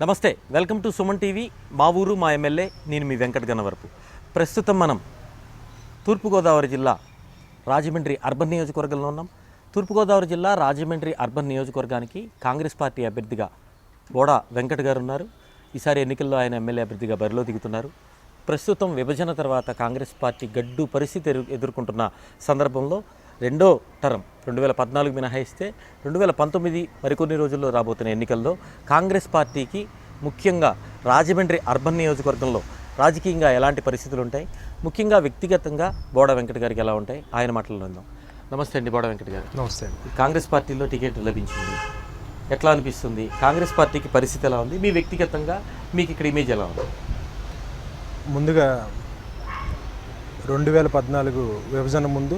నమస్తే, welcome to Suman TV. మా ఊరు మా ఎమ్మెల్యే, నేను మీ వెంకట గన్నవరపు. ప్రస్తుతం మనం తూర్పుగోదావరి జిల్లా రాజమండ్రి అర్బన్ నియోజకవర్గంలో ఉన్నాం. తూర్పుగోదావరి జిల్లా రాజమండ్రి అర్బన్ నియోజకవర్గానికి కాంగ్రెస్ పార్టీ అభ్యర్థిగా బోడా వెంకట గారు ఉన్నారు. ఈసారి ఎన్నికల్లో ఆయన ఎమ్మెల్యే అభ్యర్థిగా బరిలో దిగుతున్నారు. ప్రస్తుతం విభజన తర్వాత కాంగ్రెస్ పార్టీ గడ్డు పరిస్థితి ఎదుర్కొంటున్న సందర్భంలో రెండో టర్మ్ 2014 మినహాయిస్తే 2019 మరికొన్ని రోజుల్లో రాబోతున్న ఎన్నికల్లో కాంగ్రెస్ పార్టీకి ముఖ్యంగా రాజమండ్రి అర్బన్ నియోజకవర్గంలో రాజకీయంగా ఎలాంటి పరిస్థితులు ఉంటాయి, ముఖ్యంగా వ్యక్తిగతంగా బోడా వెంకట గారికి ఎలా ఉంటాయి, ఆయన మాటల్లో ఉందాం. నమస్తే అండి బోడా వెంకట గారు. నమస్తే అండి. కాంగ్రెస్ పార్టీలో టికెట్ లభించింది, ఎట్లా అనిపిస్తుంది? కాంగ్రెస్ పార్టీకి పరిస్థితి ఎలా ఉంది? మీ వ్యక్తిగతంగా మీకు ఇక్కడ ఇమేజ్ ఎలా ఉంది? ముందుగా 2014 విభజన ముందు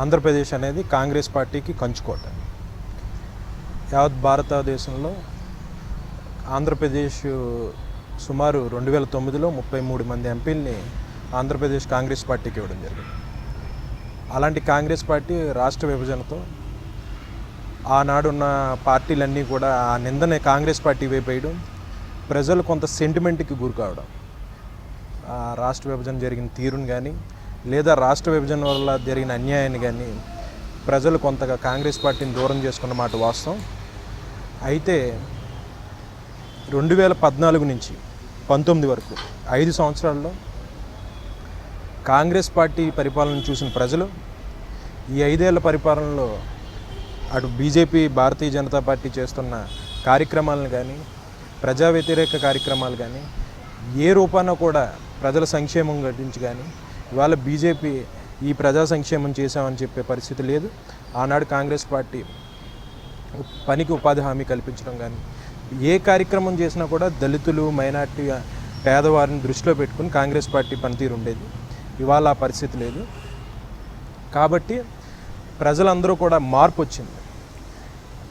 ఆంధ్రప్రదేశ్ అనేది కాంగ్రెస్ పార్టీకి కంచుకోట. యావత్ భారతదేశంలో ఆంధ్రప్రదేశ్ సుమారు 2009లో 33 మంది ఎంపీలని ఆంధ్రప్రదేశ్ కాంగ్రెస్ పార్టీకి ఇవ్వడం జరిగింది. అలాంటి కాంగ్రెస్ పార్టీ రాష్ట్ర విభజనతో ఆనాడున్న పార్టీలన్నీ కూడా ఆ నిందనే కాంగ్రెస్ పార్టీ వేపేయడం, ప్రజలు కొంత సెంటిమెంట్కి గురి కావడం, రాష్ట్ర విభజన జరిగిన తీరుని కానీ లేదా రాష్ట్ర విభజన వల్ల జరిగిన అన్యాయాన్ని కానీ ప్రజలు కొంతగా కాంగ్రెస్ పార్టీని దూరం చేసుకున్న మాట వాస్తవం. అయితే 2014 నుంచి 19 వరకు 5 సంవత్సరాల్లో కాంగ్రెస్ పార్టీ పరిపాలన చూసిన ప్రజలు ఈ 5 ఏళ్ల పరిపాలనలో అటు బీజేపీ భారతీయ జనతా పార్టీ చేస్తున్న కార్యక్రమాలను కానీ ప్రజా వ్యతిరేక కార్యక్రమాలు కానీ ఏ రూపాన కూడా ప్రజల సంక్షేమం గురించి కానీ ఇవాళ బీజేపీ ఈ ప్రజా సంక్షేమం చేశామని చెప్పే పరిస్థితి లేదు. ఆనాడు కాంగ్రెస్ పార్టీ పనికి ఉపాధి హామీ కల్పించడం కానీ ఏ కార్యక్రమం చేసినా కూడా దళితులు, మైనార్టీ, పేదవారిని దృష్టిలో పెట్టుకుని కాంగ్రెస్ పార్టీ పనితీరు ఉండేది. ఇవాళ ఆ పరిస్థితి లేదు. కాబట్టి ప్రజలందరూ కూడా మార్పు వచ్చింది.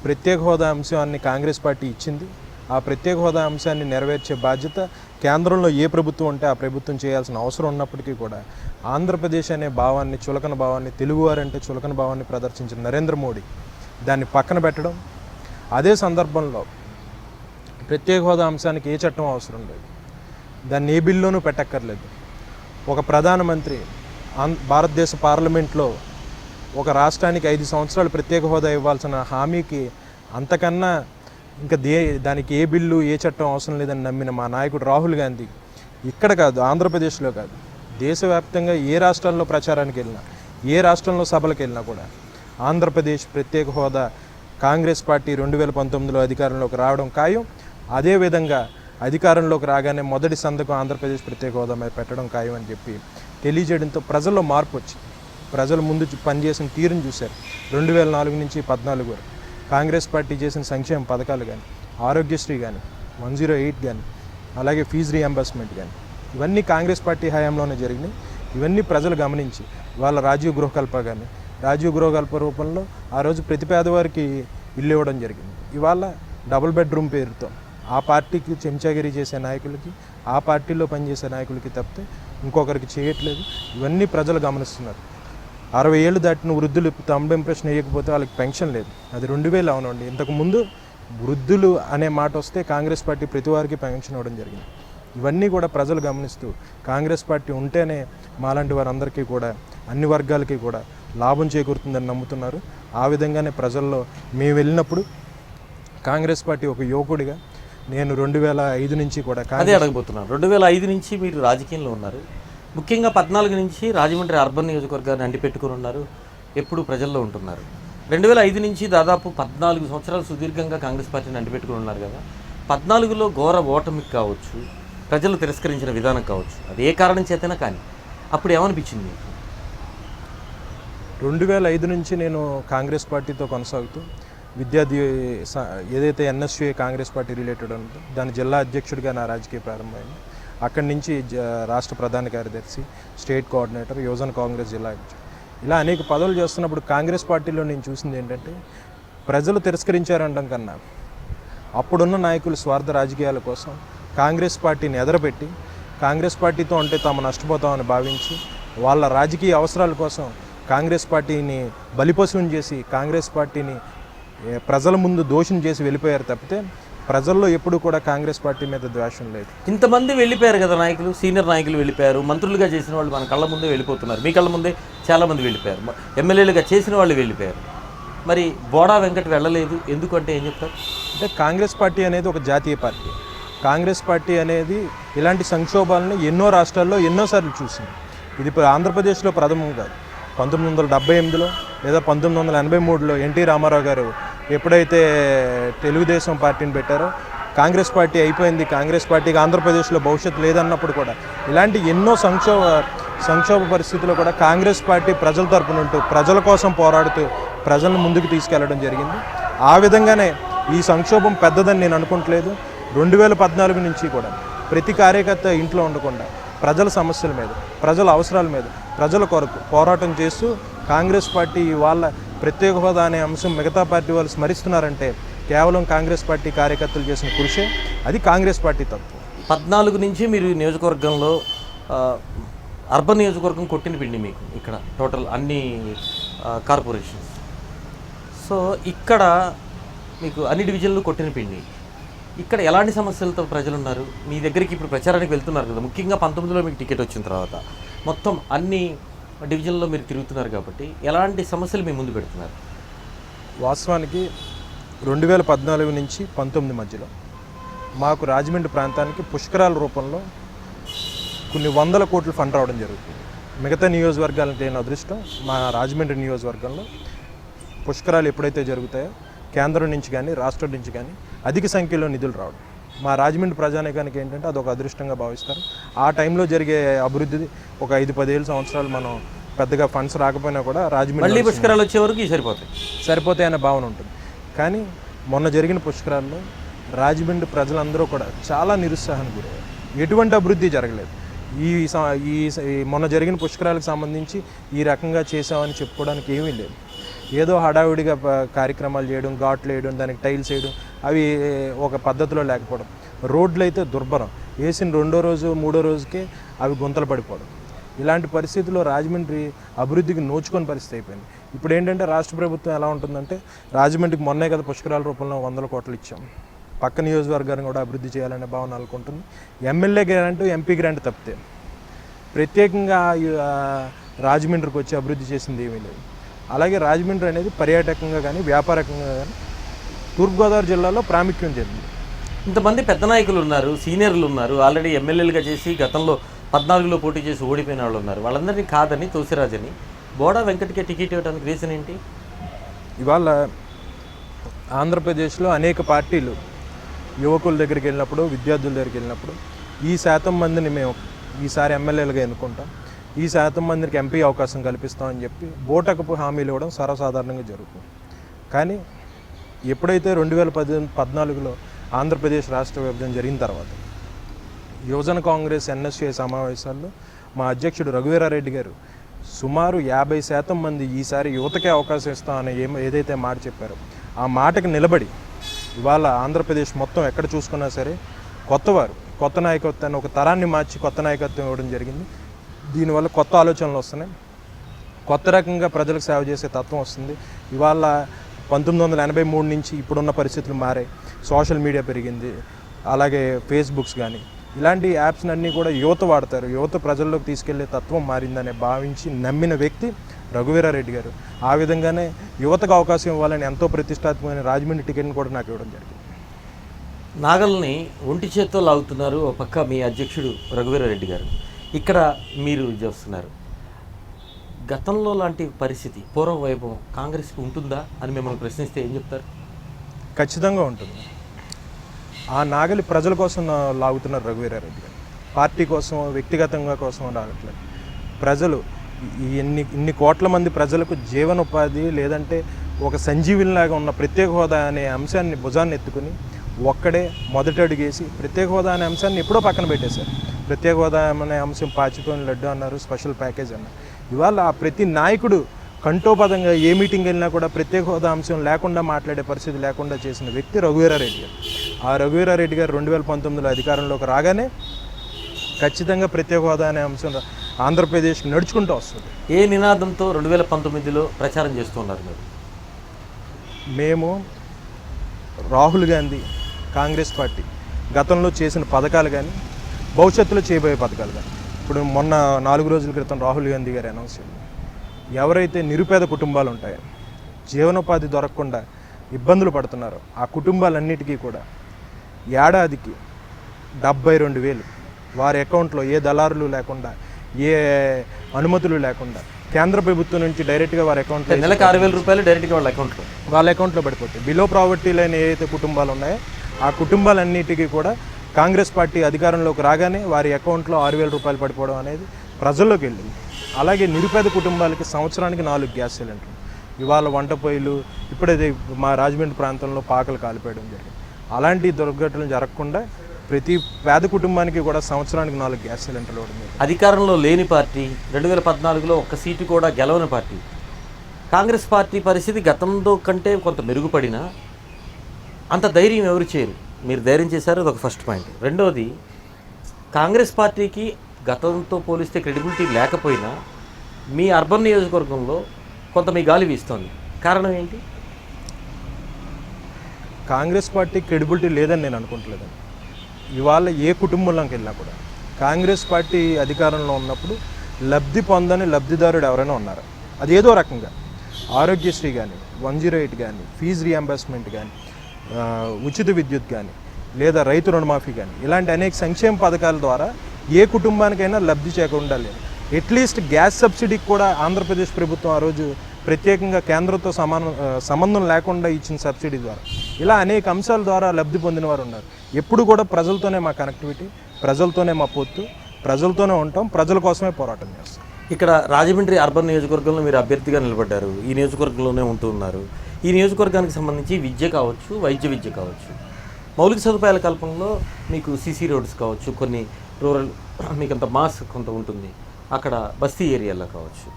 ప్రత్యేక హోదా అంశాన్ని కాంగ్రెస్ పార్టీ ఇచ్చింది. ఆ ప్రత్యేక హోదా అంశాన్ని నెరవేర్చే బాధ్యత కేంద్రంలో ఏ ప్రభుత్వం ఉంటే ఆ ప్రభుత్వం చేయాల్సిన అవసరం ఉన్నప్పటికీ కూడా ఆంధ్రప్రదేశ్ అనే భావాన్ని, చులకన భావాన్ని, తెలుగువారంటే చులకన భావాన్ని ప్రదర్శించిన నరేంద్ర మోడీ దాన్ని పక్కన పెట్టడం, అదే సందర్భంలో ప్రత్యేక హోదా అంశానికి ఏ చట్టం అవసరం లేదు, దాన్ని ఏ బిల్లులోనూ పెట్టక్కర్లేదు. ఒక ప్రధానమంత్రి భారతదేశ పార్లమెంట్లో ఒక రాష్ట్రానికి 5 సంవత్సరాలు ప్రత్యేక హోదా ఇవ్వాల్సిన హామీకి అంతకన్నా ఇంకా దానికి ఏ బిల్లు, ఏ చట్టం అవసరం లేదని నమ్మిన మా నాయకుడు రాహుల్ గాంధీ ఇక్కడ కాదు, ఆంధ్రప్రదేశ్లో కాదు, దేశవ్యాప్తంగా ఏ రాష్ట్రాల్లో ప్రచారానికి వెళ్ళినా, ఏ రాష్ట్రంలో సభలకు వెళ్ళినా కూడా ఆంధ్రప్రదేశ్ ప్రత్యేక హోదా కాంగ్రెస్ పార్టీ 2019లో అధికారంలోకి రావడం ఖాయం. అదేవిధంగా అధికారంలోకి రాగానే మొదటి సంతకం ఆంధ్రప్రదేశ్ ప్రత్యేక హోదా మీద పెట్టడం ఖాయం అని చెప్పి తెలియజేయడంతో ప్రజల్లో మార్పు వచ్చింది. ప్రజలు ముందు పనిచేసిన తీరుని చూశారు. 2004 నుంచి 2014 వరకు కాంగ్రెస్ పార్టీ చేసిన సంక్షేమ పథకాలు కానీ, ఆరోగ్యశ్రీ కానీ, 108 కానీ, అలాగే ఫీజు రీఎంబర్స్మెంట్ కానీ, ఇవన్నీ కాంగ్రెస్ పార్టీ హయాంలోనే జరిగినాయి. ఇవన్నీ ప్రజలు గమనించి వాళ్ళ రాజీవ్ గృహకల్ప కానీ, రాజీవ్ గృహకల్ప రూపంలో ఆ రోజు ప్రతి పేదవారికి ఇల్లు ఇవ్వడం జరిగింది. ఇవాళ డబుల్ బెడ్రూమ్ పేరుతో ఆ పార్టీకి చెంచాగిరి చేసే నాయకులకి, ఆ పార్టీలో పనిచేసే నాయకులకి తప్పితే ఇంకొకరికి చేయట్లేదు. ఇవన్నీ ప్రజలు గమనిస్తున్నారు. 60 ఏళ్ళు దాటిన వృద్ధులు తమ్ ఇంప్రెషన్ వేయకపోతే వాళ్ళకి పెన్షన్ లేదు. అది 2000 అవునండి. ఇంతకుముందు వృద్ధులు అనే మాట వస్తే కాంగ్రెస్ పార్టీ ప్రతి వారికి పెన్షన్ ఇవ్వడం జరిగింది. ఇవన్నీ కూడా ప్రజలు గమనిస్తూ కాంగ్రెస్ పార్టీ ఉంటేనే మాలాంటి వారందరికీ కూడా, అన్ని వర్గాలకి కూడా లాభం చేకూరుతుందని నమ్ముతున్నారు. ఆ విధంగానే ప్రజల్లో మేము వెళ్ళినప్పుడు కాంగ్రెస్ పార్టీ ఒక యువకుడిగా నేను 2005 నుంచి కూడా అదే అడగబోతున్నాను. 2005 నుంచి మీరు రాజకీయంలో ఉన్నారు. ముఖ్యంగా 14 నుంచి రాజమండ్రి అర్బన్ నియోజకవర్గాన్ని అంటిపెట్టుకుని ఉన్నారు, ఎప్పుడు ప్రజల్లో ఉంటున్నారు. 2005 నుంచి దాదాపు 14 సంవత్సరాలు సుదీర్ఘంగా కాంగ్రెస్ పార్టీని అంటిపెట్టుకుని ఉన్నారు కదా. 14లో ఘోర ఓటమికి కావచ్చు, ప్రజలు తిరస్కరించిన విధానం కావచ్చు, అది ఏ కారణం చేతైనా కానీ అప్పుడు ఏమనిపించింది మీకు? 2005 నుంచి నేను కాంగ్రెస్ పార్టీతో కొనసాగుతూ విద్యార్థి ఏదైతే ఎన్ఎస్యూ కాంగ్రెస్ పార్టీ రిలేటెడ్ ఉందో దాని జిల్లా అధ్యక్షుడిగా నా రాజకీయ ప్రారంభమైంది. అక్కడి నుంచి రాష్ట్ర ప్రధాన కార్యదర్శి, స్టేట్ కోఆర్డినేటర్, యువజన కాంగ్రెస్ జిల్లా అధ్యక్షుడు, ఇలా అనేక పదవులు చేస్తున్నప్పుడు కాంగ్రెస్ పార్టీలో నేను చూసింది ఏంటంటే ప్రజలు తిరస్కరించారనడం కన్నా అప్పుడున్న నాయకులు స్వార్థ రాజకీయాల కోసం కాంగ్రెస్ పార్టీని ఎదరపెట్టి కాంగ్రెస్ పార్టీతో ఉంటే తాము నష్టపోతామని భావించి వాళ్ళ రాజకీయ అవసరాల కోసం కాంగ్రెస్ పార్టీని బలిపశువుని చేసి కాంగ్రెస్ పార్టీని ప్రజల ముందు దోషం చేసి వెళ్ళిపోయారు తప్పితే ప్రజల్లో ఎప్పుడు కూడా కాంగ్రెస్ పార్టీ మీద ద్వేషం లేదు. ఇంతమంది వెళ్ళిపోయారు కదా నాయకులు, సీనియర్ నాయకులు వెళ్ళిపోయారు, మంత్రులుగా చేసిన వాళ్ళు మన కళ్ళ ముందే వెళ్ళిపోతున్నారు, మీ కళ్ళ ముందే చాలామంది వెళ్ళిపోయారు, ఎమ్మెల్యేలుగా చేసిన వాళ్ళు వెళ్ళిపోయారు. మరి బోడా వెంకట్ వెళ్ళలేదు ఎందుకంటే ఏం చెప్తారు? అంటే కాంగ్రెస్ పార్టీ అనేది ఒక జాతీయ పార్టీ. కాంగ్రెస్ పార్టీ అనేది ఇలాంటి సంక్షోభాలను ఎన్నో రాష్ట్రాల్లో ఎన్నోసార్లు చూసింది. ఇది ఇప్పుడు ఆంధ్రప్రదేశ్లో ప్రథమం కాదు. 1978లో లేదా 1983లో ఎన్టీ రామారావు గారు ఎప్పుడైతే తెలుగుదేశం పార్టీని పెట్టారో కాంగ్రెస్ పార్టీ అయిపోయింది, కాంగ్రెస్ పార్టీకి ఆంధ్రప్రదేశ్లో భవిష్యత్తు లేదన్నప్పుడు కూడా ఇలాంటి ఎన్నో సంక్షోభ పరిస్థితుల్లో కూడా కాంగ్రెస్ పార్టీ ప్రజల తరపున ఉంటూ ప్రజల కోసం పోరాడుతూ ప్రజలను ముందుకు తీసుకెళ్లడం జరిగింది. ఆ విధంగానే ఈ సంక్షోభం పెద్దదని నేను అనుకుంటలేదు. 2014 నుంచి కూడా ప్రతి కార్యకర్త ఇంట్లో ఉండకుండా ప్రజల సమస్యల మీద, ప్రజల అవసరాల మీద, ప్రజల కొరకు పోరాటం చేస్తూ కాంగ్రెస్ పార్టీ వాళ్ళ ప్రత్యేక హోదా అనే అంశం మిగతా పార్టీ వాళ్ళు స్మరిస్తున్నారంటే కేవలం కాంగ్రెస్ పార్టీ కార్యకర్తలు చేసిన కృషే. అది కాంగ్రెస్ పార్టీ తత్వం. 14 నుంచి మీరు ఈ నియోజకవర్గంలో అర్బన్ నియోజకవర్గం కొట్టిన పిండి మీకు ఇక్కడ టోటల్ అన్ని కార్పొరేషన్స్. సో ఇక్కడ మీకు అన్ని డివిజన్లు కొట్టిన పిండి. ఇక్కడ ఎలాంటి సమస్యలతో ప్రజలు ఉన్నారు? మీ దగ్గరికి ఇప్పుడు ప్రచారానికి వెళ్తున్నారు కదా, ముఖ్యంగా 19లో మీకు టికెట్ వచ్చిన తర్వాత మొత్తం అన్ని డివిజన్లో మీరు తిరుగుతున్నారు కాబట్టి ఎలాంటి సమస్యలు మీ ముందు పెడుతున్నారు? వాస్తవానికి 2014 నుంచి 19 మధ్యలో మాకు రాజమండ్రి ప్రాంతానికి పుష్కరాల రూపంలో కొన్ని వందల కోట్ల ఫండ్ రావడం జరుగుతుంది. మిగతా నియోజకవర్గాలకు లేని అదృష్టం మా రాజమండ్రి నియోజకవర్గంలో పుష్కరాలు ఎప్పుడైతే జరుగుతాయో కేంద్రం నుంచి కానీ రాష్ట్రం నుంచి కానీ అధిక సంఖ్యలో నిధులు రావడం మా రాజమండ్రి ప్రజానీకానికి ఏంటంటే అదొక అదృష్టంగా భావిస్తారు. ఆ టైంలో జరిగే అభివృద్ధి ఒక 5-10 సంవత్సరాలు మనం పెద్దగా ఫండ్స్ రాకపోయినా కూడా రాజమండ్రి పుష్కరాలు వచ్చే వరకు సరిపోతాయి అనే భావన ఉంటుంది. కానీ మొన్న జరిగిన పుష్కరాల్లో రాజమండ్రి ప్రజలందరూ కూడా చాలా నిరుత్సాహానికి గురయ్యారు. ఎటువంటి అభివృద్ధి జరగలేదు. మొన్న జరిగిన పుష్కరాలకు సంబంధించి ఈ రకంగా చేసామని చెప్పుకోవడానికి ఏమీ లేదు. ఏదో హడావిడిగా కార్యక్రమాలు చేయడం, ఘాట్లు వేయడం, దానికి టైల్స్ వేయడం, అవి ఒక పద్ధతిలో లేకపోవడం. రోడ్లు అయితే దుర్భరం, వేసిన 2వ రోజు 3వ రోజుకే అవి గుంతలు పడిపోవడం. ఇలాంటి పరిస్థితుల్లో రాజమండ్రి అభివృద్ధికి నోచుకొని పరిస్థితి అయిపోయింది. ఇప్పుడు ఏంటంటే రాష్ట్ర ప్రభుత్వం ఎలా ఉంటుందంటే రాజమండ్రికి మొన్నే కదా పుష్కరాల రూపంలో 100 కోట్లు ఇచ్చాం, పక్క నియోజకవర్గాన్ని కూడా అభివృద్ధి చేయాలనే భావన అనుకుంటుంది. ఎమ్మెల్యే గ్రాంట్, ఎంపీ గ్రాంట్ తప్పితే ప్రత్యేకంగా రాజమండ్రికి వచ్చి అభివృద్ధి చేసింది ఏమీ లేదు. అలాగే రాజమండ్రి అనేది పర్యాటకంగా కానీ వ్యాపారకంగా కానీ తూర్పుగోదావరి జిల్లాలో ప్రాముఖ్యం చెందింది. ఇంతమంది పెద్ద నాయకులు ఉన్నారు, సీనియర్లు ఉన్నారు, ఆల్రెడీ ఎమ్మెల్యేలుగా చేసి గతంలో 14లో పోటీ చేసి ఓడిపోయిన వాళ్ళు ఉన్నారు. వాళ్ళందరినీ కాదని తోసిరాజని బోడా వెంకట్కే టికెట్ ఇవ్వడానికి రీజన్ ఏంటి? ఇవాళ ఆంధ్రప్రదేశ్లో అనేక పార్టీలు యువకుల దగ్గరికి వెళ్ళినప్పుడు, విద్యార్థుల దగ్గరికి వెళ్ళినప్పుడు ఈ శాతం మందిని మేము ఈసారి ఎమ్మెల్యేలుగా ఎన్నుకుంటాం, ఈ శాతం మందికి ఎంపీ అవకాశం కల్పిస్తామని చెప్పి బోటకపు హామీలు ఇవ్వడం సర్వసాధారణంగా జరుగుతుంది. కానీ ఎప్పుడైతే 2014లో ఆంధ్రప్రదేశ్ రాష్ట్ర విభజన జరిగిన తర్వాత యువజన కాంగ్రెస్ ఎన్ఎస్ఏ సమావేశాల్లో మా అధ్యక్షుడు రఘువీరారెడ్డి గారు సుమారు 50% మంది ఈసారి యువతకే అవకాశం ఇస్తామని ఏదైతే మాట చెప్పారో ఆ మాటకి నిలబడి ఇవాళ ఆంధ్రప్రదేశ్ మొత్తం ఎక్కడ చూసుకున్నా సరే కొత్త నాయకత్వాన్ని, ఒక తరాన్ని మార్చి కొత్త నాయకత్వం ఇవ్వడం జరిగింది. దీనివల్ల కొత్త ఆలోచనలు వస్తున్నాయి, కొత్త రకంగా ప్రజలకు సేవ చేసే తత్వం వస్తుంది. ఇవాళ 1983 నుంచి ఇప్పుడున్న పరిస్థితులు మారాయి, సోషల్ మీడియా పెరిగింది, అలాగే ఫేస్బుక్స్ కానీ ఇలాంటి యాప్స్ అన్నీ కూడా యువత వాడతారు. యువత ప్రజల్లోకి తీసుకెళ్లే తత్వం మారిందనే భావించి నమ్మిన వ్యక్తి రఘువీరారెడ్డి గారు. ఆ విధంగానే యువతకు అవకాశం ఇవ్వాలని ఎంతో ప్రతిష్టాత్మకమైన రాజమండ్రి టికెట్ని కూడా నాకు ఇవ్వడం జరిగింది. నాగల్ని ఒంటి చేత్తో లాగుతున్నారు ఒక పక్క మీ అధ్యక్షుడు రఘువీరారెడ్డి గారు, ఇక్కడ మీరు చేస్తున్నారు. గతంలో లాంటి పరిస్థితి, పూర్వ వైభవం కాంగ్రెస్కి ఉంటుందా అని మిమ్మల్ని ప్రశ్నిస్తే ఏం చెప్తారు? ఖచ్చితంగా ఉంటుంది. ఆ నాగలి ప్రజల కోసం లాగుతున్నారు రఘువీరారెడ్డి గారు, పార్టీ కోసం, వ్యక్తిగతంగా కోసం రాగట్లేదు. ప్రజలు ఇన్ని కోట్ల మంది ప్రజలకు జీవనోపాధి లేదంటే ఒక సంజీవినిలాగా ఉన్న ప్రత్యేక హోదా అనే అంశాన్ని భుజాన్ని ఎత్తుకుని ఒక్కడే మొదటి అడుగేసి ప్రత్యేక హోదా అనే అంశాన్ని ఎప్పుడో పక్కన పెట్టేశారు. ప్రత్యేక హోదా అనే అంశం పాచిపోయిన లడ్డు అన్నారు, స్పెషల్ ప్యాకేజ్ అన్నారు. ఇవాళ ఆ ప్రతి నాయకుడు కంఠోపదంగా ఏ మీటింగ్ వెళ్ళినా కూడా ప్రత్యేక హోదా అంశం లేకుండా మాట్లాడే పరిస్థితి లేకుండా చేసిన వ్యక్తి రఘువీరారెడ్డి గారు. ఆ రఘువీరారెడ్డి గారు 2019లో అధికారంలోకి రాగానే ఖచ్చితంగా ప్రత్యేక హోదా అనే అంశం ఆంధ్రప్రదేశ్కి నడుచుకుంటూ వస్తుంది. ఏ నినాదంతో 2019లో ప్రచారం చేస్తున్నారు మీరు? మేము రాహుల్ గాంధీ కాంగ్రెస్ పార్టీ గతంలో చేసిన పథకాలు కానీ భవిష్యత్తులో చేయబోయే పథకాలు కానీ ఇప్పుడు మొన్న 4 రోజుల క్రితం రాహుల్ గాంధీ గారు అనౌన్స్ చేయండి, ఎవరైతే నిరుపేద కుటుంబాలు ఉంటాయో జీవనోపాధి దొరకకుండా ఇబ్బందులు పడుతున్నారో ఆ కుటుంబాలన్నిటికీ కూడా ఏడాదికి 72,000 వారి అకౌంట్లో ఏ దళారులు లేకుండా ఏ అనుమతులు లేకుండా కేంద్ర ప్రభుత్వం నుంచి డైరెక్ట్గా వారి అకౌంట్లో నెలకు 6,000 రూపాయలు డైరెక్ట్గా వాళ్ళ అకౌంట్లో పడిపోతాయి. బిలో ప్రావర్టీ లైన్ ఏదైతే కుటుంబాలు ఉన్నాయో ఆ కుటుంబాలన్నిటికీ కూడా కాంగ్రెస్ పార్టీ అధికారంలోకి రాగానే వారి అకౌంట్లో 6,000 రూపాయలు పడిపోవడం అనేది ప్రజల్లోకి వెళ్ళింది. అలాగే నిరుపేద కుటుంబాలకి సంవత్సరానికి 4 గ్యాస్ సిలిండర్లు, ఇవాళ వంట పొయ్యిలు, ఇప్పుడే మా రాజమండ్రి ప్రాంతంలో పాకలు కాలిపోయడం జరిగింది. అలాంటి దుర్ఘటనలు జరగకుండా ప్రతి పేద కుటుంబానికి కూడా సంవత్సరానికి 4 గ్యాస్ సిలిండర్లు ఇవ్వడం జరిగింది. అధికారంలో లేని పార్టీ 2014లో ఒక్క సీటు కూడా గెలవని పార్టీ. కాంగ్రెస్ పార్టీ పరిస్థితి గతంలో కంటే కొంత మెరుగుపడినా అంత ధైర్యం ఎవరు చేయరు, మీరు ధైర్యం చేశారు, అదొక ఫస్ట్ పాయింట్. రెండవది, కాంగ్రెస్ పార్టీకి గతంతో పోలిస్తే క్రెడిబిలిటీ లేకపోయినా మీ అర్బన్ నియోజకవర్గంలో కొంత మీ గాలి వీస్తోంది. కారణం ఏంటి? కాంగ్రెస్ పార్టీ క్రెడిబిలిటీ లేదని నేను అనుకుంటలేదండి. ఇవాళ ఏ కుటుంబంలోకి వెళ్ళినా కూడా కాంగ్రెస్ పార్టీ అధికారంలో ఉన్నప్పుడు లబ్ధి పొందని లబ్ధిదారుడు ఎవరైనా ఉన్నారు. అది ఏదో రకంగా ఆరోగ్యశ్రీ కానీ, 108 కానీ, ఫీజు రియంబర్స్మెంట్ కానీ, ఉచిత విద్యుత్ కానీ, లేదా రైతు రుణమాఫీ కానీ, ఇలాంటి అనేక సంక్షేమ పథకాల ద్వారా ఏ కుటుంబానికైనా లబ్ధి చేకూడా లేదు. అట్లీస్ట్ గ్యాస్ సబ్సిడీకి కూడా ఆంధ్రప్రదేశ్ ప్రభుత్వం ఆ రోజు ప్రత్యేకంగా కేంద్రంతో సంబంధం లేకుండా ఇచ్చిన సబ్సిడీ ద్వారా ఇలా అనేక అంశాల ద్వారా లబ్ధి పొందిన వారు ఉన్నారు. ఎప్పుడు కూడా ప్రజలతోనే మా కనెక్టివిటీ, ప్రజలతోనే మా పొత్తు, ప్రజలతోనే ఉంటాం, ప్రజల కోసమే పోరాటం చేస్తాం. ఇక్కడ రాజమండ్రి అర్బన్ నియోజకవర్గంలో మీరు అభ్యర్థిగా నిలబడ్డారు, ఈ నియోజకవర్గంలోనే ఉంటూ ఉన్నారు. ఈ నియోజకవర్గానికి సంబంధించి విద్య కావచ్చు, వైద్య విద్య కావచ్చు, మౌలిక సదుపాయాల కల్పనలో మీకు సీసీ రోడ్స్ కావచ్చు, కొన్ని రూరల్ మీకు అంత మాస్ కొంత ఉంటుంది, అక్కడ బస్తీ ఏరియాలో కావచ్చు,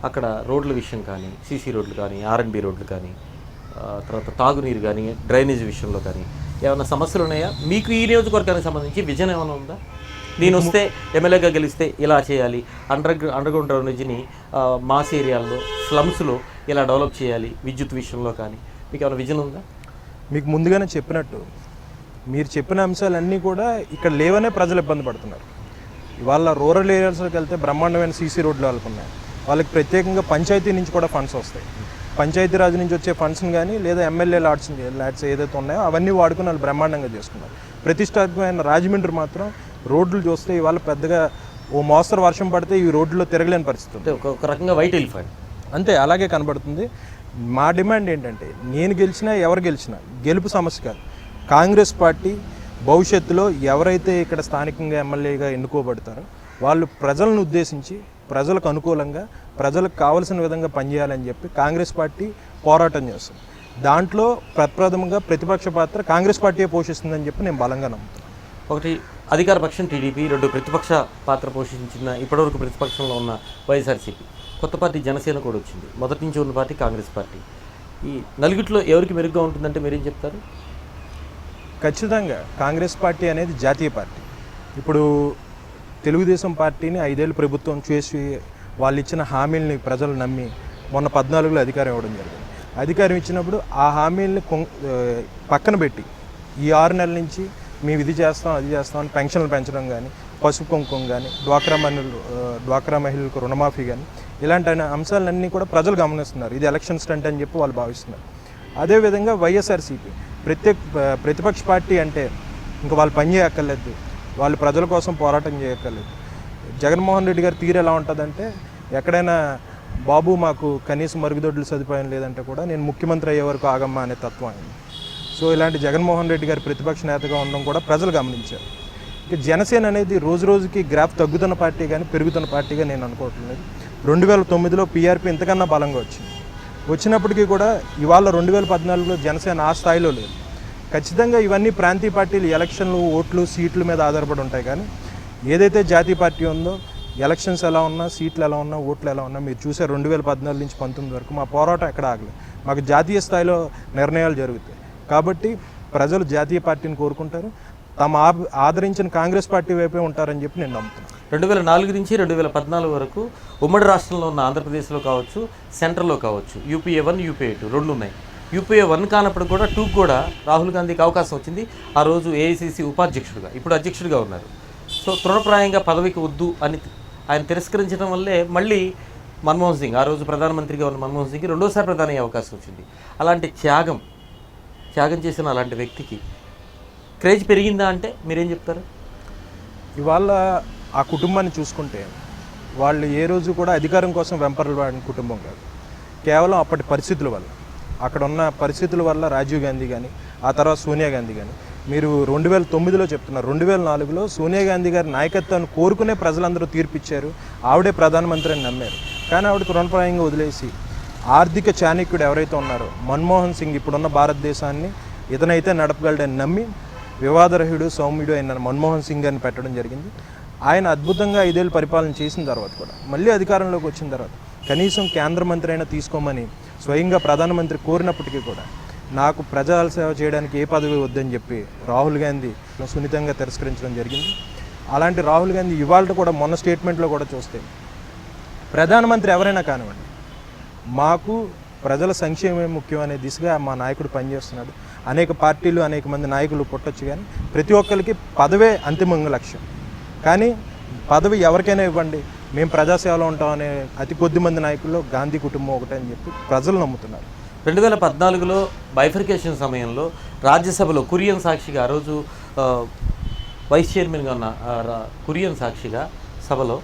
అక్కడ రోడ్ల విషయం కానీ, సీసీ రోడ్లు కానీ, R&B రోడ్లు కానీ, తర్వాత తాగునీరు కానీ, డ్రైనేజ్ విషయంలో కానీ ఏమైనా సమస్యలు ఉన్నాయా? మీకు ఈ నియోజకవర్గానికి సంబంధించి విజన్ ఏమైనా ఉందా? నేను వస్తే ఎమ్మెల్యేగా గెలిస్తే ఇలా చేయాలి, అండర్గ్రౌండ్ డ్రైనేజీని మాస్ ఏరియాల్లో, స్లమ్స్లో ఇలా డెవలప్ చేయాలి, విద్యుత్ విషయంలో కానీ మీకు ఏమైనా విజన్ ఉందా? మీకు ముందుగానే చెప్పినట్టు మీరు చెప్పిన అంశాలన్నీ కూడా ఇక్కడ లేవనే ప్రజలు ఇబ్బంది పడుతున్నారు. ఇవాళ రూరల్ ఏరియాస్లోకి వెళ్తే బ్రహ్మాండమైన సీసీ రోడ్లు వాళ్ళకున్నాయి. వాళ్ళకి ప్రత్యేకంగా పంచాయతీ నుంచి కూడా ఫండ్స్ వస్తాయి. పంచాయతీరాజ్ నుంచి వచ్చే ఫండ్స్ని కానీ, లేదా ఎమ్మెల్యే ల్యాడ్స్ ఏదైతే ఉన్నాయో అవన్నీ వాడుకుని వాళ్ళు బ్రహ్మాండంగా చేసుకున్నారు. ప్రతిష్టాత్మకమైన రాజమండ్రి మాత్రం రోడ్లు చూస్తే ఇవాళ పెద్దగా ఓ మోస్తరు వర్షం పడితే ఈ రోడ్లలో తిరగలేని పరిస్థితి ఉంది. ఒక రకంగా వైట్ ఎలిఫెంట్ అంతే, అలాగే కనబడుతుంది. మా డిమాండ్ ఏంటంటే, నేను గెలిచినా ఎవరు గెలిచినా గెలుపు సమస్య కాదు. కాంగ్రెస్ పార్టీ భవిష్యత్తులో ఎవరైతే ఇక్కడ స్థానికంగా ఎమ్మెల్యేగా ఎన్నుకోబడతారో వాళ్ళు ప్రజలను ఉద్దేశించి ప్రజలకు అనుకూలంగా ప్రజలకు కావాల్సిన విధంగా పనిచేయాలని చెప్పి కాంగ్రెస్ పార్టీ పోరాటం చేస్తుంది. దాంట్లో ప్రప్రథమంగా ప్రతిపక్ష పాత్ర కాంగ్రెస్ పార్టీయే పోషిస్తుందని చెప్పి నేను బలంగా నమ్ముతాను. ఒకటి అధికార పక్షం టీడీపీ, 2 ప్రతిపక్ష పాత్ర పోషించిన ఇప్పటివరకు ప్రతిపక్షంలో ఉన్న వైఎస్ఆర్సీపీ, కొత్త పార్టీ జనసేన కూడా వచ్చింది, మొదటి నుంచి ఉన్న పార్టీ కాంగ్రెస్ పార్టీ. ఈ నలుగురిలో ఎవరికి మెరుగ్గా ఉంటుందంటే మీరేం చెప్తారు? ఖచ్చితంగా కాంగ్రెస్ పార్టీ అనేది జాతీయ పార్టీ. ఇప్పుడు తెలుగుదేశం పార్టీని 5 ఏళ్ళు ప్రభుత్వం చేసి వాళ్ళు ఇచ్చిన హామీలని ప్రజలు నమ్మి మొన్న 14లో అధికారం ఇవ్వడం జరిగింది. అధికారం ఇచ్చినప్పుడు ఆ హామీలని పక్కన పెట్టి ఈ 6 నెలల నుంచి మేము ఇది చేస్తాం అది చేస్తాం అని పెన్షన్లు పెంచడం కానీ, పసుపు కుంకుమ కానీ, డ్వాక్రా మహిళలకు రుణమాఫీ కానీ, ఇలాంటి అంశాలన్నీ కూడా ప్రజలు గమనిస్తున్నారు. ఇది ఎలక్షన్ స్టంట్ అని చెప్పి వాళ్ళు భావిస్తున్నారు. అదేవిధంగా వైఎస్ఆర్సీపీ ప్రతిపక్ష పార్టీ అంటే ఇంకా వాళ్ళు పని చేయక్కర్లేదు, వాళ్ళు ప్రజల కోసం పోరాటం చేయక్కర్లేదు. జగన్మోహన్ రెడ్డి గారి తీరు ఎలా ఉంటుందంటే, ఎక్కడైనా బాబు మాకు కనీసం మరుగుదొడ్లు సదుపాయం లేదంటే కూడా నేను ముఖ్యమంత్రి అయ్యే వరకు ఆగమ్మా అనే తత్వం అయింది. సో ఇలాంటి జగన్మోహన్ రెడ్డి గారి ప్రతిపక్ష నేతగా ఉండడం కూడా ప్రజలు గమనించారు. ఇక జనసేన అనేది రోజు రోజుకి గ్రాఫ్ తగ్గుతున్న పార్టీ కానీ పెరుగుతున్న పార్టీగా నేను అనుకోవట్లేదు. 2009లో పీఆర్పీ ఇంతకన్నా బలంగా వచ్చినప్పటికీ కూడా ఇవాళ 2014లో జనసేన ఆ స్థాయిలో లేదు. ఖచ్చితంగా ఇవన్నీ ప్రాంతీయ పార్టీలు ఎలక్షన్లు, ఓట్లు, సీట్ల మీద ఆధారపడి ఉంటాయి. కానీ ఏదైతే జాతీయ పార్టీ ఉందో, ఎలక్షన్స్ ఎలా ఉన్నా, సీట్లు ఎలా ఉన్నా, ఓట్లు ఎలా ఉన్నా మీరు చూసే 2014 నుంచి 19 వరకు మా పోరాటం ఎక్కడ ఆగలేదు. మాకు జాతీయ స్థాయిలో నిర్ణయాలు జరుగుతాయి. కాబట్టి ప్రజలు జాతీయ పార్టీని కోరుకుంటారు, తాము ఆదరించిన కాంగ్రెస్ పార్టీ వైపే ఉంటారని చెప్పి నేను నమ్ముతున్నాను. 2004 నుంచి 2014 వరకు ఉమ్మడి రాష్ట్రంలో ఉన్న ఆంధ్రప్రదేశ్లో కావచ్చు, సెంట్రల్లో కావచ్చు, UPA 1, UPA 2 2 ఉన్నాయి. యూపీఏ 1 కానప్పుడు కూడా 2 కూడా రాహుల్ గాంధీకి అవకాశం వచ్చింది. ఆ రోజు ఏఐసిసి ఉపాధ్యక్షుడిగా, ఇప్పుడు అధ్యక్షుడిగా ఉన్నారు. సో తృణప్రాయంగా పదవికి వద్దు అని ఆయన తిరస్కరించడం వల్లే మళ్ళీ మన్మోహన్ సింగ్, ఆ రోజు ప్రధానమంత్రిగా ఉన్న మన్మోహన్ సింగ్కి రెండోసారి ప్రధాని అయ్యే అవకాశం వచ్చింది. అలాంటి త్యాగం చేసిన అలాంటి వ్యక్తికి క్రేజ్ పెరిగిందా అంటే మీరేం చెప్తారు? ఇవాళ ఆ కుటుంబాన్ని చూసుకుంటే వాళ్ళు ఏ రోజు కూడా అధికారం కోసం వెంపర్లాడిన కుటుంబం కాదు. కేవలం అప్పటి పరిస్థితుల వల్ల, అక్కడ ఉన్న పరిస్థితుల వల్ల రాజీవ్ గాంధీ కానీ, ఆ తర్వాత సోనియా గాంధీ కానీ, మీరు 2009లో చెప్తున్నారు, 2004లో సోనియా గాంధీ గారి నాయకత్వాన్ని కోరుకునే ప్రజలందరూ తీర్పిచ్చారు. ఆవిడే ప్రధానమంత్రి అని నమ్మారు. కానీ ఆవిడ తృణప్రాయంగా వదిలేసి ఆర్థిక చాణక్యుడు ఎవరైతే ఉన్నారో మన్మోహన్ సింగ్, ఇప్పుడున్న భారతదేశాన్ని ఇతనైతే నడపగలడని నమ్మి వివాదరహితుడు సౌమ్యుడు అయిన మన్మోహన్ సింగ్ అని పెట్టడం జరిగింది. ఆయన అద్భుతంగా 5 ఏళ్ళు పరిపాలన చేసిన తర్వాత కూడా మళ్ళీ అధికారంలోకి వచ్చిన తర్వాత కనీసం కేంద్ర మంత్రి అయినా తీసుకోమని స్వయంగా ప్రధానమంత్రి కోరినప్పటికీ కూడా నాకు ప్రజల సేవ చేయడానికి ఏ పదవి వద్దని చెప్పి రాహుల్ గాంధీ సున్నితంగా తిరస్కరించడం జరిగింది. అలాంటి రాహుల్ గాంధీ ఇవాళ కూడా మొన్న స్టేట్మెంట్లో కూడా చూస్తే ప్రధానమంత్రి ఎవరైనా కానివ్వండి, మాకు ప్రజల సంక్షేమమే ముఖ్యం అనే దిశగా మా నాయకుడు పనిచేస్తున్నాడు. అనేక పార్టీలు, అనేక మంది నాయకులు పుట్టొచ్చు, కానీ ప్రతి ఒక్కరికి పదవే అంతిమంగా లక్ష్యం. కానీ పదవి ఎవరికైనా ఇవ్వండి, మేము ప్రజాసేవలో ఉంటామనే అతి కొద్ది మంది నాయకుల్లో గాంధీ కుటుంబం ఒకటే అని చెప్పి ప్రజలు నమ్ముతున్నారు. 2014లో బైఫర్కేషన్ సమయంలో రాజ్యసభలో కురియన్ సాక్షిగా, ఆ రోజు వైస్ చైర్మన్గా ఉన్న కురియన్ సాక్షిగా సభలో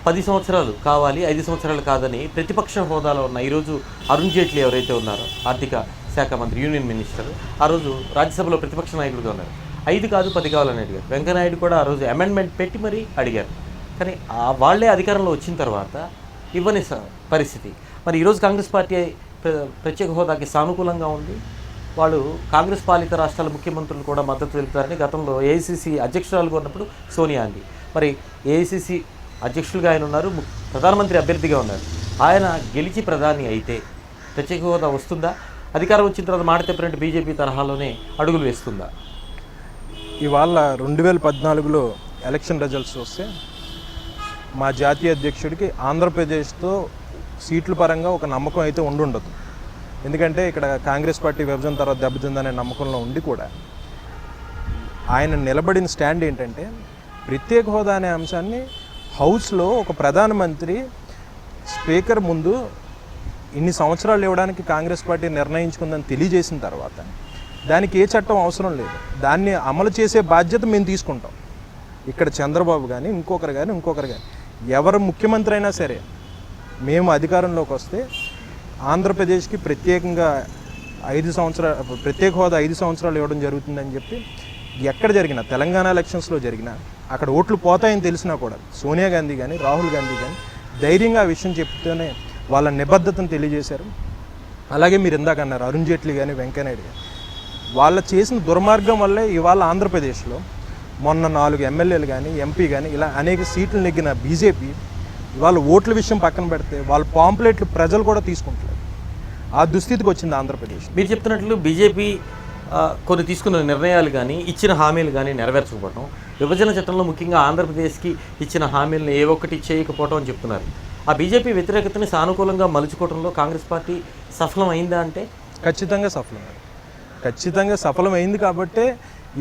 10 సంవత్సరాలు కావాలి, 5 సంవత్సరాలు కాదని ప్రతిపక్ష హోదాలో ఉన్న ఈరోజు అరుణ్ జైట్లీ ఎవరైతే ఉన్నారో ఆర్థిక శాఖ మంత్రి, యూనియన్ మినిస్టర్, ఆ రోజు రాజ్యసభలో ప్రతిపక్ష నాయకుడిగా ఉన్నారు. 5 కాదు 10 కావాలని అడిగారు. వెంకయ్యనాయుడు కూడా ఆ రోజు అమెండ్మెంట్ పెట్టి మరీ అడిగారు. కానీ వాళ్ళే అధికారంలో వచ్చిన తర్వాత ఇవ్వని పరిస్థితి. మరి ఈరోజు కాంగ్రెస్ పార్టీ ప్రత్యేక హోదాకి సానుకూలంగా ఉంది. వాళ్ళు కాంగ్రెస్ పాలిత రాష్ట్రాల ముఖ్యమంత్రులు కూడా మద్దతు తెలుపుతారని గతంలో ఏఐసిసి అధ్యక్షురాలుగా ఉన్నప్పుడు సోనియా గాంధీ, మరి ఏఐసిసి అధ్యక్షులుగా ఆయన ఉన్నారు, ప్రధానమంత్రి అభ్యర్థిగా ఉన్నారు. ఆయన గెలిచి ప్రధాని అయితే ప్రత్యేక హోదా వస్తుందా? అధికారం వచ్చిన తర్వాత మాట చెప్పినట్టు బీజేపీ తరహాలోనే అడుగులు వేస్తుందా? ఇవాళ 2014లో ఎలక్షన్ రిజల్ట్స్ వస్తే మా జాతీయ అధ్యక్షుడికి ఆంధ్రప్రదేశ్తో సీట్ల పరంగా ఒక నమ్మకం అయితే ఉండదు. ఎందుకంటే ఇక్కడ కాంగ్రెస్ పార్టీ విభజన తర్వాత దెబ్బతిందనే నమ్మకంలో ఉండి కూడా ఆయన నిలబడిన స్టాండ్ ఏంటంటే ప్రత్యేక హోదా అనే అంశాన్ని హౌస్లో ఒక ప్రధానమంత్రి స్పీకర్ ముందు ఇన్ని సంవత్సరాలు ఇవ్వడానికి కాంగ్రెస్ పార్టీ నిర్ణయించుకుందని తెలియజేసిన తర్వాత దానికి ఏ చట్టం అవసరం లేదు, దాన్ని అమలు చేసే బాధ్యత మేము తీసుకుంటాం. ఇక్కడ చంద్రబాబు కానీ ఇంకొకరు కానీ ఎవరు ముఖ్యమంత్రి అయినా సరే మేము అధికారంలోకి వస్తే ఆంధ్రప్రదేశ్కి ప్రత్యేకంగా 5 సంవత్సరాలు ప్రత్యేక హోదా 5 సంవత్సరాలు ఇవ్వడం జరుగుతుందని చెప్పి ఎక్కడ జరిగినా, తెలంగాణ ఎలక్షన్స్లో జరిగినా అక్కడ ఓట్లు పోతాయని తెలిసినా కూడా సోనియా గాంధీ కానీ రాహుల్ గాంధీ కానీ ధైర్యంగా ఆ విషయం చెప్తూనే వాళ్ళ నిబద్ధతను తెలియజేశారు. అలాగే మీరు ఇందాక అన్నారు అరుణ్ జైట్లీ కానీ వెంకయ్యనాయుడు కానీ, వాళ్ళు చేసిన దుర్మార్గం వల్లే ఇవాళ ఆంధ్రప్రదేశ్లో మొన్న 4 ఎమ్మెల్యేలు కానీ ఎంపీ కానీ ఇలా అనేక సీట్లు నెగ్గిన బీజేపీ ఇవాళ ఓట్ల విషయం పక్కన పెడితే వాళ్ళ పాంప్లెట్లు ప్రజలు కూడా తీసుకుంటారు. ఆ దుస్థితికి వచ్చింది ఆంధ్రప్రదేశ్. మీరు చెప్తున్నట్లు బీజేపీ కొన్ని తీసుకున్న నిర్ణయాలు కానీ ఇచ్చిన హామీలు కానీ నెరవేర్చకపోవడం, విభజన చట్టంలో ముఖ్యంగా ఆంధ్రప్రదేశ్కి ఇచ్చిన హామీలను ఏ ఒక్కటి చేయకపోవడం అని చెప్తున్నారు. ఆ బీజేపీ వ్యతిరేకతని సానుకూలంగా మలుచుకోవడంలో కాంగ్రెస్ పార్టీ సఫలమైందా అంటే? ఖచ్చితంగా సఫలమైంది. కాబట్టే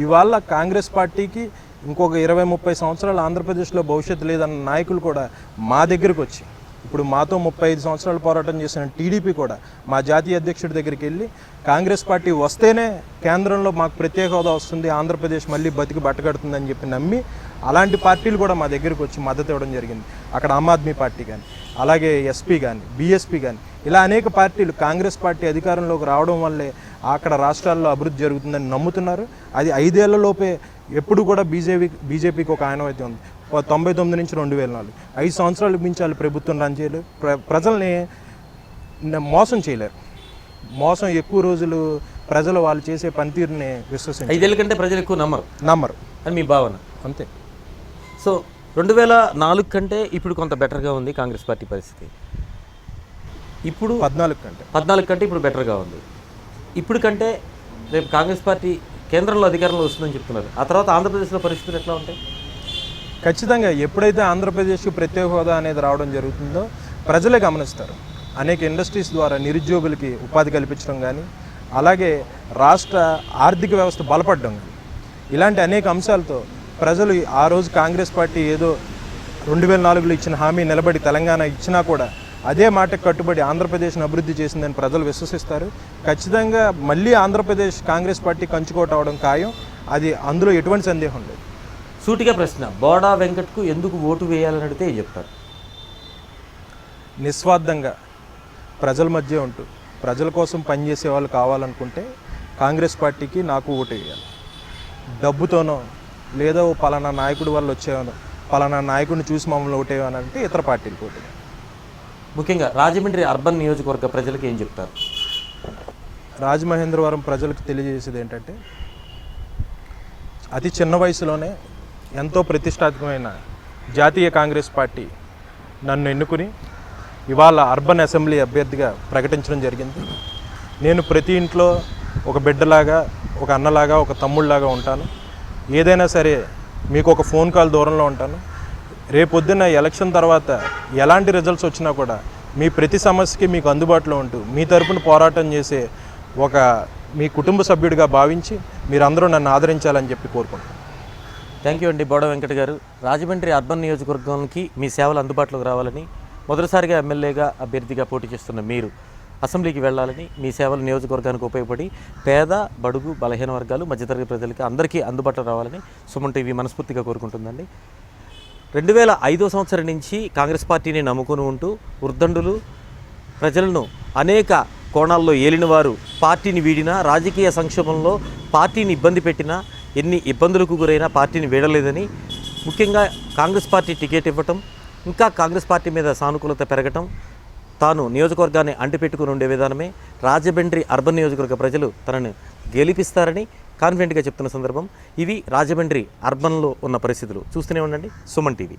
ఇవాళ కాంగ్రెస్ పార్టీకి ఇంకొక 20-30 సంవత్సరాలు ఆంధ్రప్రదేశ్లో భవిష్యత్తు లేదన్న నాయకులు కూడా మా దగ్గరకు వచ్చి, ఇప్పుడు మాతో 35 సంవత్సరాలు పోరాటం చేసిన టీడీపీ కూడా మా జాతీయ అధ్యక్షుడి దగ్గరికి వెళ్ళి కాంగ్రెస్ పార్టీ వస్తేనే కేంద్రంలో మాకు ప్రత్యేక హోదా వస్తుంది, ఆంధ్రప్రదేశ్ మళ్ళీ బతికి బట్టకడుతుందని చెప్పి నమ్మి అలాంటి పార్టీలు కూడా మా దగ్గరకు వచ్చి మద్దతు ఇవ్వడం జరిగింది. అక్కడ ఆమ్ ఆద్మీ పార్టీ కానీ, అలాగే ఎస్పీ కానీ, బీఎస్పీ కానీ, ఇలా అనేక పార్టీలు కాంగ్రెస్ పార్టీ అధికారంలోకి రావడం వల్లే అక్కడ రాష్ట్రాల్లో అభివృద్ధి జరుగుతుందని నమ్ముతున్నారు. అది 5 ఏళ్లలోపే ఎప్పుడు కూడా బీజేపీకి ఒక ఆనవాయితీ ఉంది. 99 నుంచి 2004 5 సంవత్సరాలకు మించి వాళ్ళు ప్రభుత్వం రన్ చేయలేరు, ప్రజల్ని మోసం చేయలేరు. మోసం ఎక్కువ రోజులు ప్రజలు వాళ్ళు చేసే పనితీరుని విశ్వసించారు. 5 ఏళ్ళ కంటే ప్రజలు ఎక్కువ నమ్మరు అని మీ భావన అంతే. సో 2004 కంటే ఇప్పుడు కొంత బెటర్గా ఉంది కాంగ్రెస్ పార్టీ పరిస్థితి. ఇప్పుడు 14 కంటే ఇప్పుడు బెటర్గా ఉంది. ఇప్పుడు కంటే రేపు కాంగ్రెస్ పార్టీ కేంద్రంలో అధికారంలో వస్తుందని చెప్తున్నారు. ఆ తర్వాత ఆంధ్రప్రదేశ్లో పరిస్థితులు ఎట్లా ఉంటాయి? ఖచ్చితంగా ఎప్పుడైతే ఆంధ్రప్రదేశ్కి ప్రత్యేక హోదా అనేది రావడం జరుగుతుందో ప్రజలే గమనిస్తారు. అనేక ఇండస్ట్రీస్ ద్వారా నిరుద్యోగులకి ఉపాధి కల్పించడం కానీ, అలాగే రాష్ట్ర ఆర్థిక వ్యవస్థ బలపడడం కానీ, ఇలాంటి అనేక అంశాలతో ప్రజలు ఆ రోజు కాంగ్రెస్ పార్టీ ఏదో 2004లో ఇచ్చిన హామీ నిలబడి తెలంగాణ ఇచ్చినా కూడా అదే మాటకు కట్టుబడి ఆంధ్రప్రదేశ్ను అభివృద్ధి చేసిందని ప్రజలు విశ్వసిస్తారు. ఖచ్చితంగా మళ్ళీ ఆంధ్రప్రదేశ్ కాంగ్రెస్ పార్టీ కంచుకోట అవడం ఖాయం. అది అందులో ఎటువంటి సందేహం లేదు. సూటిగా ప్రశ్న, బోడా వెంకట్కు ఎందుకు ఓటు వేయాలని అడిగితే ఏం చెప్తారు? నిస్వార్థంగా ప్రజల మధ్య ఉంటూ ప్రజల కోసం పనిచేసే వాళ్ళు కావాలనుకుంటే కాంగ్రెస్ పార్టీకి నాకు ఓటు వేయాలి. డబ్బుతోనో లేదా పలానా నాయకుడి వల్ల వచ్చేవాను, పలానా నాయకుడిని చూసి మమ్మల్ని ఓటేవానంటే ఇతర పార్టీలకు ఓటు. ముఖ్యంగా రాజమండ్రి అర్బన్ నియోజకవర్గ ప్రజలకు ఏం చెప్తారు? రాజమహేంద్రవరం ప్రజలకు తెలియజేసేది ఏంటంటే, అతి చిన్న వయసులోనే ఎంతో ప్రతిష్టాత్మకమైన జాతీయ కాంగ్రెస్ పార్టీ నన్ను ఎన్నుకుని ఇవాళ అర్బన్ అసెంబ్లీ అభ్యర్థిగా ప్రకటించడం జరిగింది. నేను ప్రతి ఇంట్లో ఒక బిడ్డలాగా, ఒక అన్నలాగా, ఒక తమ్ముళ్ళలాగా ఉంటాను. ఏదైనా సరే మీకు ఒక ఫోన్ కాల్ దూరంలో ఉంటాను. రేపొద్దున ఎలక్షన్ తర్వాత ఎలాంటి రిజల్ట్స్ వచ్చినా కూడా మీ ప్రతి సమస్యకి మీకు అందుబాటులో ఉంటూ మీ తరపున పోరాటం చేసే ఒక మీ కుటుంబ సభ్యుడిగా భావించి మీరందరూ నన్ను ఆదరించాలని చెప్పి కోరుకుంటున్నాను. థ్యాంక్ యూ అండి బోడా వెంకట్ గారు. రాజమండ్రి అర్బన్ నియోజకవర్గానికి మీ సేవలు అందుబాటులోకి రావాలని, మొదటిసారిగా ఎమ్మెల్యేగా అభ్యర్థిగా పోటీ చేస్తున్న మీరు అసెంబ్లీకి వెళ్ళాలని, మీ సేవలు నియోజకవర్గానికి ఉపయోగపడి పేద, బడుగు, బలహీన వర్గాలు, మధ్యతరగతి ప్రజలకి అందరికీ అందుబాటులో రావాలని సుమన్ టీవీ మనస్ఫూర్తిగా కోరుకుంటుందండి. 2005 సంవత్సరం నుంచి కాంగ్రెస్ పార్టీని నమ్ముకుని ఉంటూ వృద్ధండులు ప్రజలను అనేక కోణాల్లో ఏలిన వారు పార్టీని వీడినా, రాజకీయ సంక్షోభంలో పార్టీని ఇబ్బంది పెట్టినా, ఎన్ని ఇబ్బందులకు గురైనా పార్టీని వీడలేదని, ముఖ్యంగా కాంగ్రెస్ పార్టీ టికెట్ ఇవ్వటం, ఇంకా కాంగ్రెస్ పార్టీ మీద సానుకూలత పెరగటం, తాను నియోజకవర్గాన్ని అంటిపెట్టుకుని ఉండే విధానమే రాజమండ్రి అర్బన్ నియోజకవర్గ ప్రజలు తనను గెలిపిస్తారని కాన్ఫిడెంట్గా చెప్తున్న సందర్భం. ఇవి రాజమండ్రి అర్బన్లో ఉన్న పరిస్థితులు. చూస్తూనే ఉండండి సుమన్ టీవీ.